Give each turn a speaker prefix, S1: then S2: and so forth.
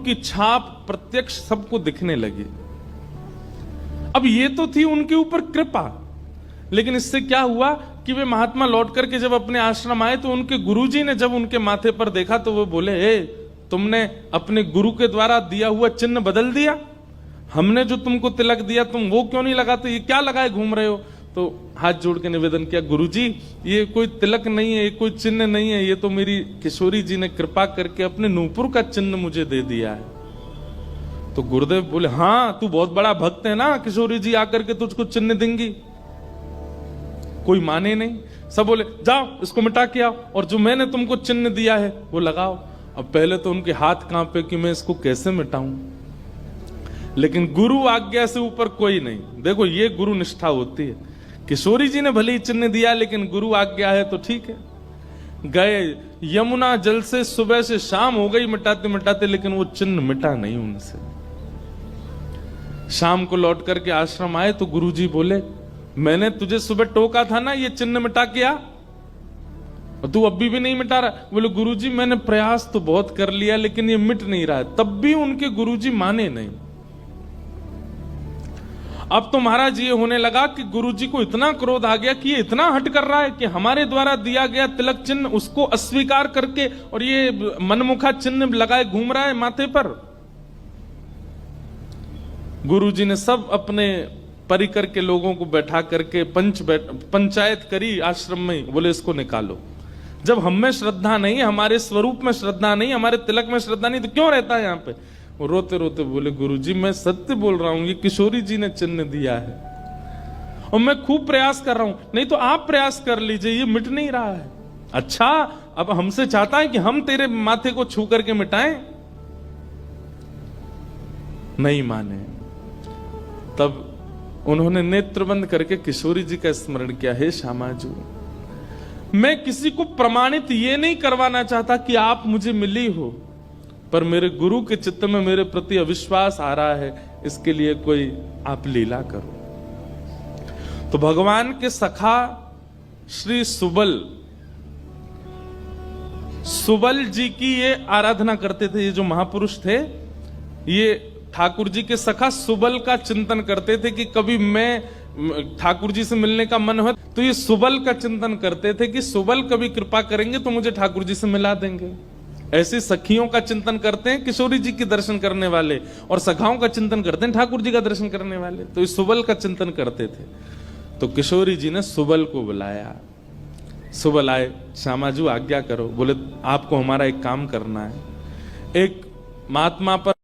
S1: की छाप प्रत्यक्ष सबको दिखने लगी। अब ये तो थी उनके ऊपर कृपा, लेकिन इससे क्या हुआ कि वे महात्मा लौट करके जब अपने आश्रम आए तो उनके गुरुजी ने जब उनके माथे पर देखा तो वो बोले, तुमने अपने गुरु के द्वारा दिया हुआ चिन्ह बदल दिया, हमने जो तुमको तिलक दिया तुम वो क्यों नहीं लगाते, ये क्या लगाए घूम रहे हो। तो हाथ जोड़ के निवेदन किया, गुरुजी ये कोई तिलक नहीं है, ये कोई चिन्ह नहीं है, ये तो मेरी किशोरी जी ने कृपा करके अपने नूपुर का चिन्ह मुझे दे दिया है। तो गुरुदेव बोले, हाँ तू बहुत बड़ा भक्त है ना, किशोरी जी आकर के तुझको चिन्ह देंगी। कोई माने नहीं, सब बोले जाओ इसको मिटा के आओ और जो मैंने तुमको चिन्ह दिया है वो लगाओ। अब पहले तो उनके हाथ कांपे कि मैं इसको कैसे मिटाऊं, लेकिन गुरु आज्ञा से ऊपर कोई नहीं। देखो ये गुरु निष्ठा होती है। किशोरी जी ने भले ही चिन्ह दिया, लेकिन गुरु आज्ञा है तो ठीक है। गए यमुना जल से सुबह से शाम हो गई मिटाते मिटाते, लेकिन वो चिन्ह मिटा नहीं उनसे। शाम को लौट करके आश्रम आए तो गुरुजी बोले, मैंने तुझे सुबह टोका था ना ये चिन्ह मिटा के आ, और तू अभी भी नहीं मिटा रहा। बोले गुरुजी मैंने प्रयास तो बहुत कर लिया लेकिन ये मिट नहीं रहा है। तब भी उनके गुरुजी माने नहीं। अब तो महाराज ये होने लगा कि गुरुजी को इतना क्रोध आ गया कि ये इतना हट कर रहा है कि हमारे द्वारा दिया गया तिलक चिन्ह उसको अस्वीकार करके और ये मनमुखा चिन्ह लगाए घूम रहा है माथे पर। गुरुजी ने सब अपने परिकर के लोगों को बैठा करके पंचायत करी आश्रम में। बोले इसको निकालो, जब हम में श्रद्धा नहीं, हमारे स्वरूप में श्रद्धा नहीं, हमारे तिलक में श्रद्धा नहीं, तो क्यों रहता है यहाँ पे। वो रोते रोते बोले, गुरुजी मैं सत्य बोल रहा हूं, ये किशोरी जी ने चिन्ह दिया है और मैं खूब प्रयास कर रहा हूं। नहीं तो आप प्रयास कर लीजिए, ये मिट नहीं रहा है। अच्छा अब हमसे चाहता है कि हम तेरे माथे को छू करके मिटाएं। नहीं माने। तब उन्होंने नेत्र बंद करके किशोरी जी का स्मरण किया, हे श्यामाजू मैं किसी को प्रमाणित ये नहीं करवाना चाहता कि आप मुझे मिली हो, पर मेरे गुरु के चित्त में मेरे प्रति अविश्वास आ रहा है, इसके लिए कोई आप लीला करो। तो भगवान के सखा श्री सुबल जी की ये आराधना करते थे। ये जो महापुरुष थे ये ठाकुर जी के सखा सुबल का चिंतन करते थे कि कभी मैं ठाकुर जी से मिलने का मन हो तो ये सुबल का चिंतन करते थे कि सुबल कभी कृपा करेंगे तो मुझे ठाकुर जी से मिला देंगे। ऐसे सखियों का चिंतन करते हैं किशोरी जी के दर्शन करने वाले, और सखाओं का चिंतन करते हैं ठाकुर जी का दर्शन करने वाले। तो ये सुबल का चिंतन करते थे। तो किशोरी जी ने सुबल को बुलाया। सुबल आए, श्यामाजू आज्ञा करो। बोले आपको हमारा एक काम करना है। एक महात्मा पर